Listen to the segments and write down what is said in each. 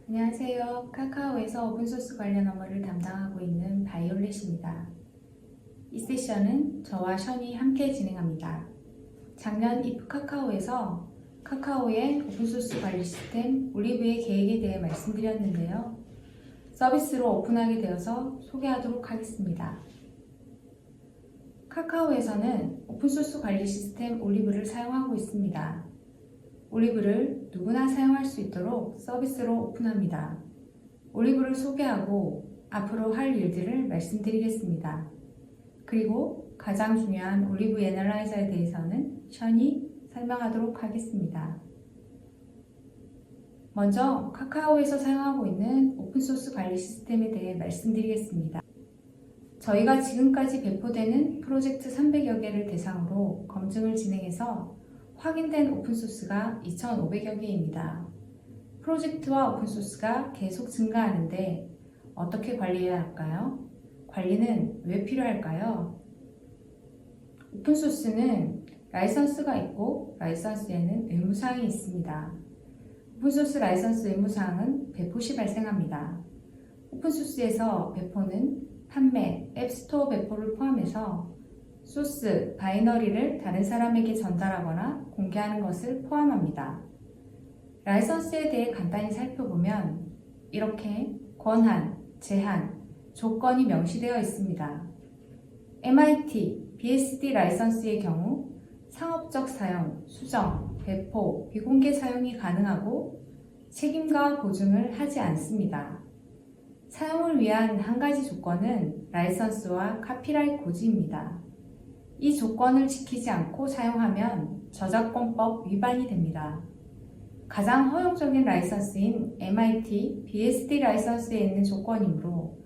안녕하세요. 카카오에서 오픈소스 관련 업무를 담당하고 있는 바이올렛입니다. 이 세션은 저와 션이 함께 진행합니다. 작년 이프 카카오에서 카카오의 오픈소스 관리 시스템 올리브의 계획에 대해 말씀드렸는데요. 서비스로 오픈하게 되어서 소개하도록 하겠습니다. 카카오에서는 오픈소스 관리 시스템 올리브를 사용하고 있습니다. 올리브를 누구나 사용할 수 있도록 서비스로 오픈합니다. 올리브를 소개하고 앞으로 할 일들을 말씀드리겠습니다. 그리고 가장 중요한 올리브 애널라이저에 대해서는 션이 설명하도록 하겠습니다. 먼저 카카오에서 사용하고 있는 오픈소스 관리 시스템에 대해 말씀드리겠습니다. 저희가 지금까지 배포되는 프로젝트 300여 개를 대상으로 검증을 진행해서 확인된 오픈소스가 2,500여 개입니다. 프로젝트와 오픈소스가 계속 증가하는데 어떻게 관리해야 할까요? 관리는 왜 필요할까요? 오픈소스는 라이선스가 있고 라이선스에는 의무사항이 있습니다. 오픈소스 라이선스 의무사항은 배포 시 발생합니다. 오픈소스에서 배포는 판매, 앱스토어 배포를 포함해서 소스, 바이너리를 다른 사람에게 전달하거나 공개하는 것을 포함합니다. 라이선스에 대해 간단히 살펴보면 이렇게 권한, 제한, 조건이 명시되어 있습니다. MIT, BSD 라이선스의 경우 상업적 사용, 수정, 배포, 비공개 사용이 가능하고 책임과 보증을 하지 않습니다. 사용을 위한 한 가지 조건은 라이선스와 카피라이트 고지입니다. 이 조건을 지키지 않고 사용하면 저작권법 위반이 됩니다. 가장 허용적인 라이선스인 MIT, BSD 라이선스에 있는 조건이므로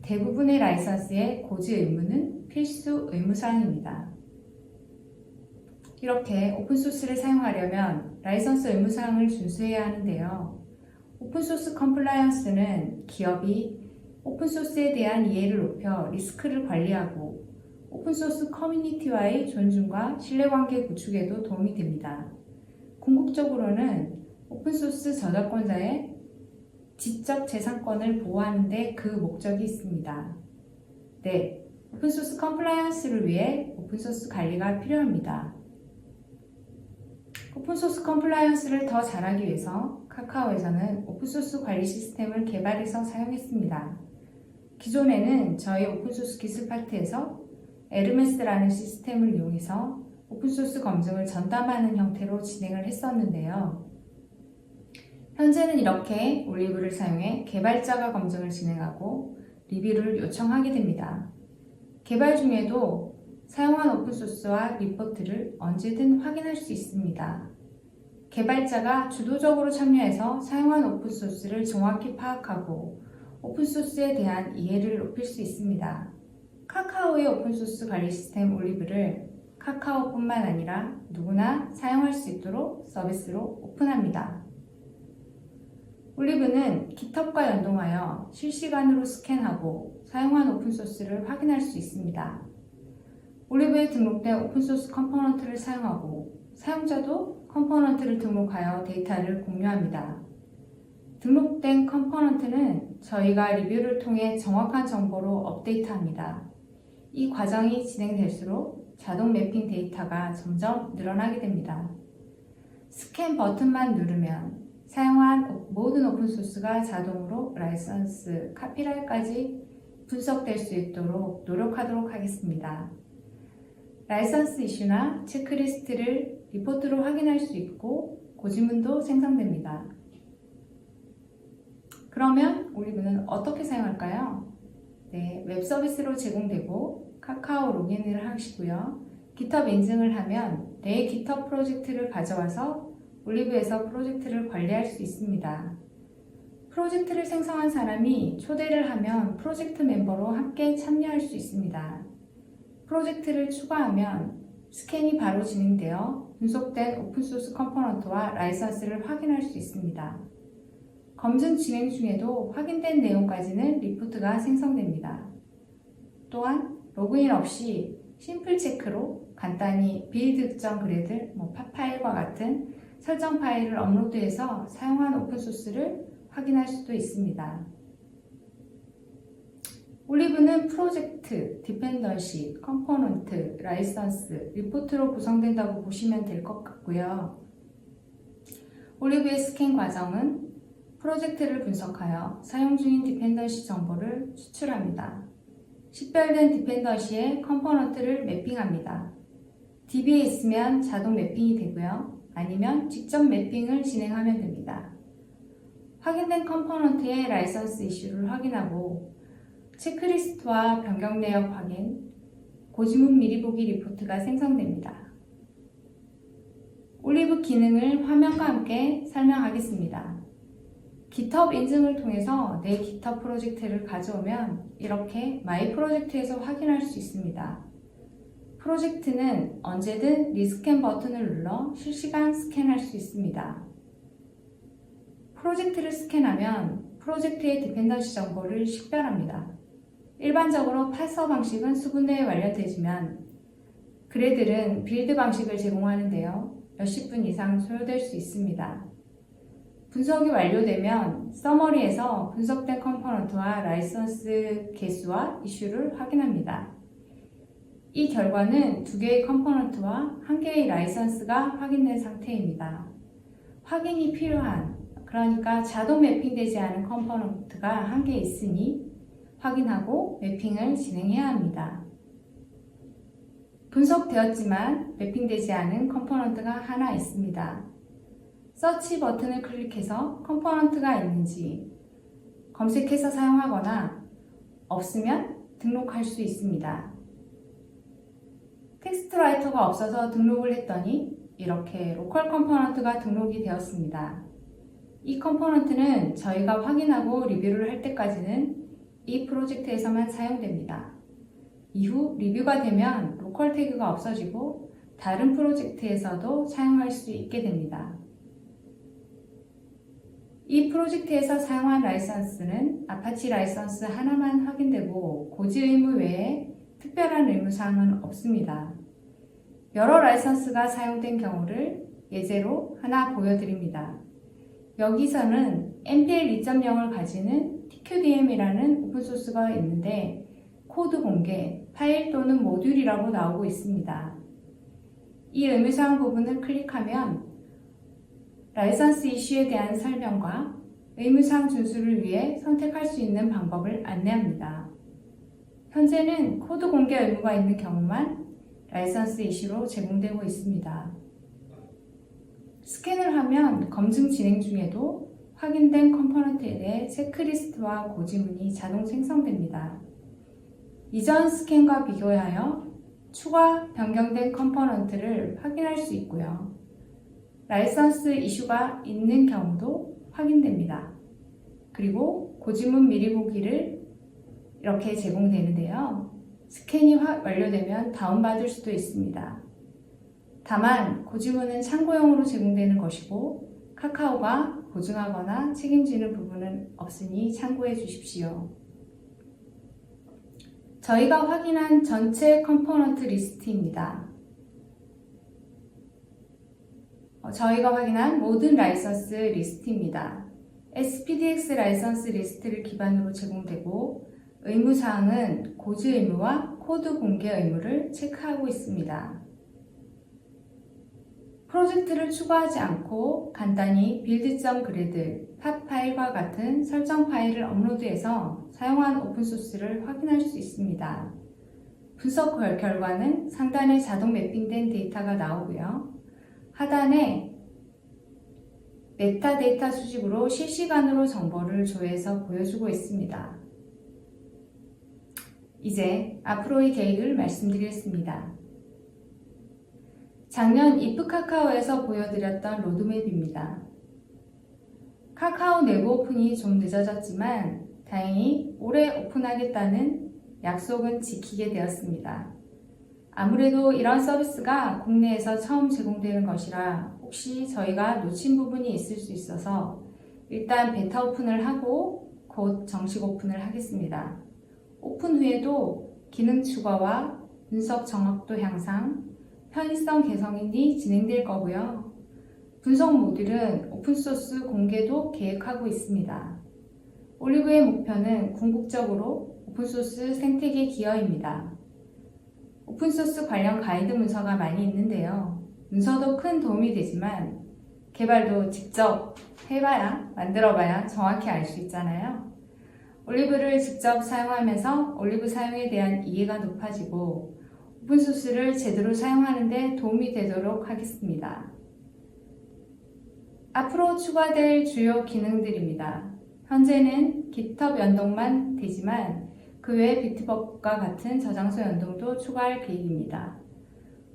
대부분의 라이선스의 고지 의무는 필수 의무사항입니다. 이렇게 오픈소스를 사용하려면 라이선스 의무사항을 준수해야 하는데요. 오픈소스 컴플라이언스는 기업이 오픈소스에 대한 이해를 높여 리스크를 관리하고 오픈소스 커뮤니티와의 존중과 신뢰관계 구축에도 도움이 됩니다. 궁극적으로는 오픈소스 저작권자의 지적 재산권을 보호하는 데 그 목적이 있습니다. 네, 오픈소스 컴플라이언스를 위해 오픈소스 관리가 필요합니다. 오픈소스 컴플라이언스를 더 잘하기 위해서 카카오에서는 오픈소스 관리 시스템을 개발해서 사용했습니다. 기존에는 저희 오픈소스 기술 파트에서 에르메스라는 시스템을 이용해서 오픈소스 검증을 전담하는 형태로 진행을 했었는데요. 현재는 이렇게 올리브를 사용해 개발자가 검증을 진행하고 리뷰를 요청하게 됩니다. 개발 중에도 사용한 오픈소스와 리포트를 언제든 확인할 수 있습니다. 개발자가 주도적으로 참여해서 사용한 오픈소스를 정확히 파악하고 오픈소스에 대한 이해를 높일 수 있습니다. 카카오의 오픈소스 관리 시스템 올리브를 카카오뿐만 아니라 누구나 사용할 수 있도록 서비스로 오픈합니다. 올리브는 GitHub과 연동하여 실시간으로 스캔하고 사용한 오픈소스를 확인할 수 있습니다. 올리브에 등록된 오픈소스 컴포넌트를 사용하고 사용자도 컴포넌트를 등록하여 데이터를 공유합니다. 등록된 컴포넌트는 저희가 리뷰를 통해 정확한 정보로 업데이트합니다. 이 과정이 진행될수록 자동 매핑 데이터가 점점 늘어나게 됩니다. 스캔 버튼만 누르면 사용한 모든 오픈소스가 자동으로 라이선스, 카피라이트까지 분석될 수 있도록 노력하도록 하겠습니다. 라이선스 이슈나 체크리스트를 리포트로 확인할 수 있고 고지문도 생성됩니다. 그러면 올리브는 어떻게 사용할까요? 네, 웹 서비스로 제공되고 카카오 로그인을 하시고요. GitHub 인증을 하면 내 GitHub 프로젝트를 가져와서 올리브에서 프로젝트를 관리할 수 있습니다. 프로젝트를 생성한 사람이 초대를 하면 프로젝트 멤버로 함께 참여할 수 있습니다. 프로젝트를 추가하면 스캔이 바로 진행되어 분석된 오픈소스 컴포넌트와 라이선스를 확인할 수 있습니다. 검증 진행 중에도 확인된 내용까지는 리포트가 생성됩니다. 또한 로그인 없이 심플 체크로 간단히 build.gradle, 팝파일과 같은 설정 파일을 업로드해서 사용한 오픈소스를 확인할 수도 있습니다. 올리브는 프로젝트, 디펜던시, 컴포넌트, 라이선스, 리포트로 구성된다고 보시면 될 것 같고요. 올리브의 스캔 과정은 프로젝트를 분석하여 사용 중인 디펜던시 정보를 추출합니다. 식별된 디펜던시에 컴포넌트를 매핑합니다. DB에 있으면 자동 매핑이 되고요. 아니면 직접 매핑을 진행하면 됩니다. 확인된 컴포넌트의 라이선스 이슈를 확인하고 체크리스트와 변경 내역 확인, 고지문 미리 보기 리포트가 생성됩니다. 올리브 기능을 화면과 함께 설명하겠습니다. GitHub 인증을 통해서 내 GitHub 프로젝트를 가져오면 이렇게 마이 프로젝트에서 확인할 수 있습니다. 프로젝트는 언제든 리스캔 버튼을 눌러 실시간 스캔할 수 있습니다. 프로젝트를 스캔하면 프로젝트의 디펜던시 정보를 식별합니다. 일반적으로 파서 방식은 수분 내에 완료되지만 그래들은 빌드 방식을 제공하는데요. 몇십 분 이상 소요될 수 있습니다. 분석이 완료되면 서머리에서 분석된 컴포넌트와 라이선스 개수와 이슈를 확인합니다. 이 결과는 2개의 컴포넌트와 1개의 라이선스가 확인된 상태입니다. 확인이 필요한, 그러니까 자동 매핑되지 않은 컴포넌트가 1개 있으니 확인하고 매핑을 진행해야 합니다. 분석되었지만 매핑되지 않은 컴포넌트가 하나 있습니다. 서치 버튼을 클릭해서 컴포넌트가 있는지 검색해서 사용하거나 없으면 등록할 수 있습니다. 텍스트 라이터가 없어서 등록을 했더니 이렇게 로컬 컴포넌트가 등록이 되었습니다. 이 컴포넌트는 저희가 확인하고 리뷰를 할 때까지는 이 프로젝트에서만 사용됩니다. 이후 리뷰가 되면 로컬 태그가 없어지고 다른 프로젝트에서도 사용할 수 있게 됩니다. 이 프로젝트에서 사용한 라이선스는 아파치 라이선스 하나만 확인되고 고지 의무 외에 특별한 의무사항은 없습니다. 여러 라이선스가 사용된 경우를 예제로 하나 보여드립니다. 여기서는 NPL 2.0을 가지는 TQDM이라는 오픈소스가 있는데 코드 공개, 파일 또는 모듈이라고 나오고 있습니다. 이 의무사항 부분을 클릭하면 라이선스 이슈에 대한 설명과 의무사항 준수를 위해 선택할 수 있는 방법을 안내합니다. 현재는 코드 공개 의무가 있는 경우만 라이선스 이슈로 제공되고 있습니다. 스캔을 하면 검증 진행 중에도 확인된 컴포넌트에 대해 체크리스트와 고지문이 자동 생성됩니다. 이전 스캔과 비교하여 추가 변경된 컴포넌트를 확인할 수 있고요. 라이선스 이슈가 있는 경우도 확인됩니다. 그리고 고지문 미리 보기를 이렇게 제공되는데요. 스캔이 완료되면 다운받을 수도 있습니다. 다만 고지문은 참고용으로 제공되는 것이고 카카오가 보증하거나 책임지는 부분은 없으니 참고해 주십시오. 저희가 확인한 전체 컴포넌트 리스트입니다. 저희가 확인한 모든 라이선스 리스트입니다. SPDX 라이선스 리스트를 기반으로 제공되고 의무사항은 고지 의무와 코드 공개 의무를 체크하고 있습니다. 프로젝트를 추가하지 않고 간단히 build.gradle, 팝파일과 같은 설정 파일을 업로드해서 사용한 오픈소스를 확인할 수 있습니다. 분석 결과는 상단에 자동 매핑된 데이터가 나오고요. 하단에 메타데이터 수집으로 실시간으로 정보를 조회해서 보여주고 있습니다. 이제 앞으로의 계획을 말씀드리겠습니다. 작년 이프 카카오에서 보여드렸던 로드맵입니다. 카카오 내부 오픈이 좀 늦어졌지만 다행히 올해 오픈하겠다는 약속은 지키게 되었습니다. 아무래도 이런 서비스가 국내에서 처음 제공되는 것이라 혹시 저희가 놓친 부분이 있을 수 있어서 일단 베타 오픈을 하고 곧 정식 오픈을 하겠습니다. 오픈 후에도 기능 추가와 분석 정확도 향상, 편의성 개선이 진행될 거고요. 분석 모듈은 오픈소스 공개도 계획하고 있습니다. 올리브의 목표는 궁극적으로 오픈소스 생태계 기여입니다. 오픈소스 관련 가이드 문서가 많이 있는데요. 문서도 큰 도움이 되지만 개발도 직접 해봐야, 만들어봐야 정확히 알 수 있잖아요. 올리브를 직접 사용하면서 올리브 사용에 대한 이해가 높아지고 오픈소스를 제대로 사용하는 데 도움이 되도록 하겠습니다. 앞으로 추가될 주요 기능들입니다. 현재는 GitHub 연동만 되지만 그 외 비트버프과 같은 저장소 연동도 추가할 계획입니다.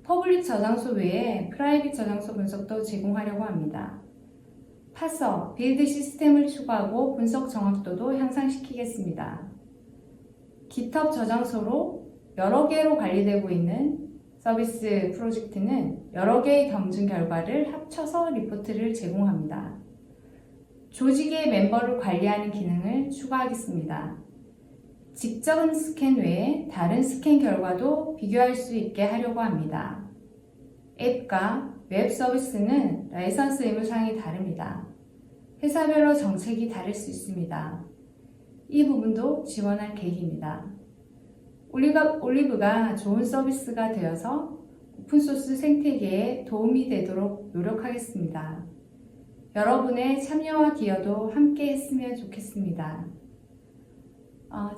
퍼블릭 저장소 외에 프라이빗 저장소 분석도 제공하려고 합니다. 파서, 빌드 시스템을 추가하고 분석 정확도도 향상시키겠습니다. GitHub 저장소로 여러 개로 관리되고 있는 서비스 프로젝트는 여러 개의 검증 결과를 합쳐서 리포트를 제공합니다. 조직의 멤버를 관리하는 기능을 추가하겠습니다. 직접은 스캔 외에 다른 스캔 결과도 비교할 수 있게 하려고 합니다. 앱과 웹 서비스는 라이선스 의무사항이 다릅니다. 회사별로 정책이 다를 수 있습니다. 이 부분도 지원할 계획입니다. 올리브가 좋은 서비스가 되어서 오픈소스 생태계에 도움이 되도록 노력하겠습니다. 여러분의 참여와 기여도 함께 했으면 좋겠습니다.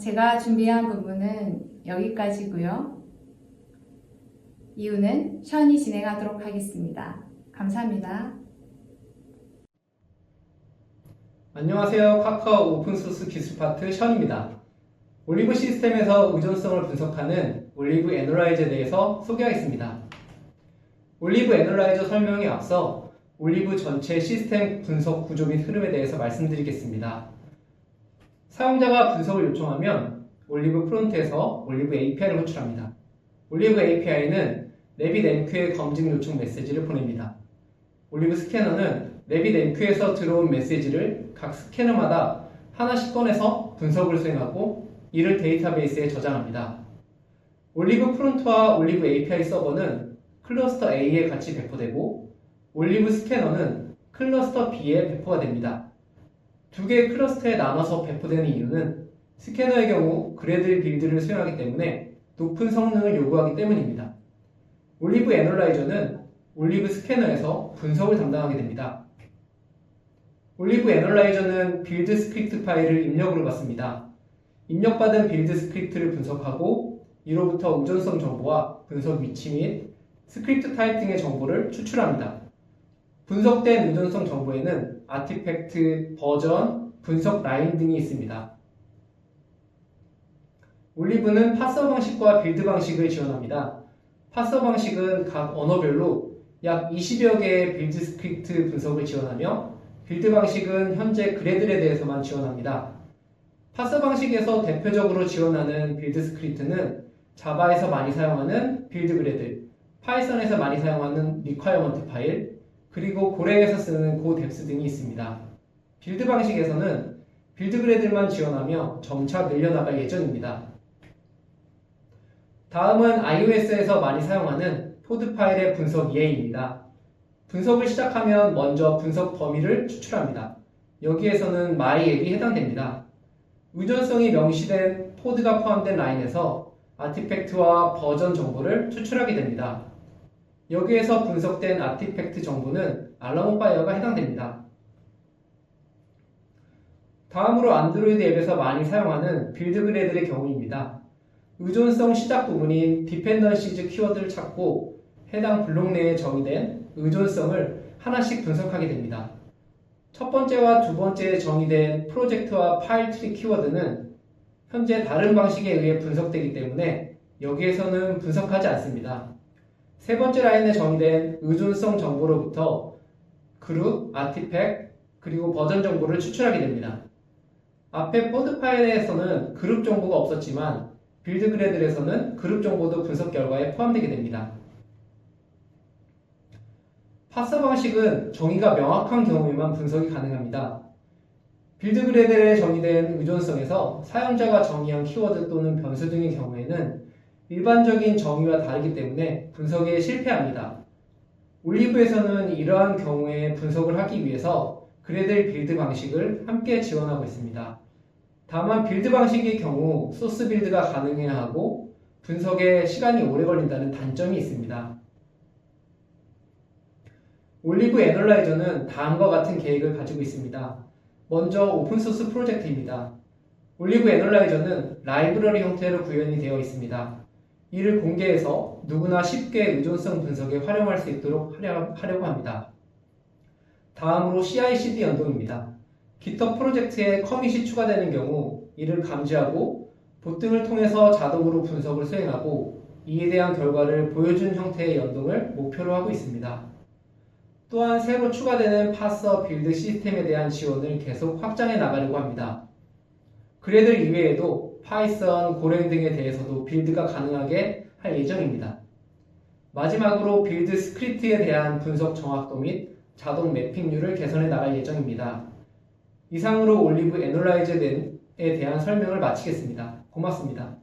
제가 준비한 부분은 여기까지고요. 이유는 션이 진행하도록 하겠습니다. 감사합니다. 안녕하세요. 카카오 오픈소스 기술 파트 션입니다. 올리브 시스템에서 의존성을 분석하는 올리브 애널라이저에 대해서 소개하겠습니다. 올리브 애널라이저 설명에 앞서 올리브 전체 시스템 분석 구조 및 흐름에 대해서 말씀드리겠습니다. 사용자가 분석을 요청하면 올리브 프론트에서 올리브 API를 호출합니다. 올리브 API는 RabbitMQ의 검증 요청 메시지를 보냅니다. 올리브 스캐너는 RabbitMQ에서 들어온 메시지를 각 스캐너마다 하나씩 꺼내서 분석을 수행하고 이를 데이터베이스에 저장합니다. 올리브 프론트와 올리브 API 서버는 클러스터 A에 같이 배포되고 올리브 스캐너는 클러스터 B에 배포가 됩니다. 두 개의 클러스터에 나눠서 배포되는 이유는 스캐너의 경우 그래들 빌드를 수행하기 때문에 높은 성능을 요구하기 때문입니다. 올리브 애널라이저는 올리브 스캐너에서 분석을 담당하게 됩니다. 올리브 애널라이저는 빌드 스크립트 파일을 입력으로 받습니다. 입력받은 빌드 스크립트를 분석하고 이로부터 의존성 정보와 분석 위치 및 스크립트 타입 등의 정보를 추출합니다. 분석된 의존성 정보에는 아티팩트, 버전, 분석 라인 등이 있습니다. 올리브는 파서 방식과 빌드 방식을 지원합니다. 파서 방식은 각 언어별로 약 20여 개의 빌드 스크립트 분석을 지원하며 빌드 방식은 현재 그래들에 대해서만 지원합니다. 파서 방식에서 대표적으로 지원하는 빌드 스크립트는 자바에서 많이 사용하는 빌드 그래드, 파이썬에서 많이 사용하는 리콰이어먼트 파일, 그리고 고랭에서 쓰는 고뎁스 등이 있습니다. 빌드 방식에서는 빌드 그래드만 지원하며 점차 늘려나갈 예정입니다. 다음은 iOS에서 많이 사용하는 포드 파일의 분석 예입니다. 분석을 시작하면 먼저 분석 범위를 추출합니다. 여기에서는 my앱이 해당됩니다. 의존성이 명시된 포드가 포함된 라인에서 아티팩트와 버전 정보를 추출하게 됩니다. 여기에서 분석된 아티팩트 정보는 알라모 파이어가 해당됩니다. 다음으로 안드로이드 앱에서 많이 사용하는 빌드 그래드의 경우입니다. 의존성 시작 부분인 디펜던시즈 키워드를 찾고 해당 블록 내에 정의된 의존성을 하나씩 분석하게 됩니다. 첫 번째와 두 번째에 정의된 프로젝트와 파일 트리 키워드는 현재 다른 방식에 의해 분석되기 때문에 여기에서는 분석하지 않습니다. 세 번째 라인에 정의된 의존성 정보로부터 그룹, 아티팩트, 그리고 버전 정보를 추출하게 됩니다. 앞에 포드 파일에서는 그룹 정보가 없었지만 빌드 그래들에서는 그룹 정보도 분석 결과에 포함되게 됩니다. 파서 방식은 정의가 명확한 경우에만 분석이 가능합니다. 빌드 그래들에 정의된 의존성에서 사용자가 정의한 키워드 또는 변수 등의 경우에는 일반적인 정의와 다르기 때문에 분석에 실패합니다. 올리브에서는 이러한 경우에 분석을 하기 위해서 그래델 빌드 방식을 함께 지원하고 있습니다. 다만 빌드 방식의 경우 소스 빌드가 가능해야 하고 분석에 시간이 오래 걸린다는 단점이 있습니다. 올리브 애널라이저는 다음과 같은 계획을 가지고 있습니다. 먼저 오픈소스 프로젝트입니다. 올리브 애널라이저는 라이브러리 형태로 구현이 되어 있습니다. 이를 공개해서 누구나 쉽게 의존성 분석에 활용할 수 있도록 하려고 합니다. 다음으로 CI/CD 연동입니다. GitHub 프로젝트에 커밋이 추가되는 경우 이를 감지하고 봇 등을 통해서 자동으로 분석을 수행하고 이에 대한 결과를 보여준 형태의 연동을 목표로 하고 있습니다. 또한 새로 추가되는 파서 빌드 시스템에 대한 지원을 계속 확장해 나가려고 합니다. 그래들 이외에도 파이썬, 고랭 등에 대해서도 빌드가 가능하게 할 예정입니다. 마지막으로 빌드 스크립트에 대한 분석 정확도 및 자동 매핑률을 개선해 나갈 예정입니다. 이상으로 올리브 애널라이저에 대한 설명을 마치겠습니다. 고맙습니다.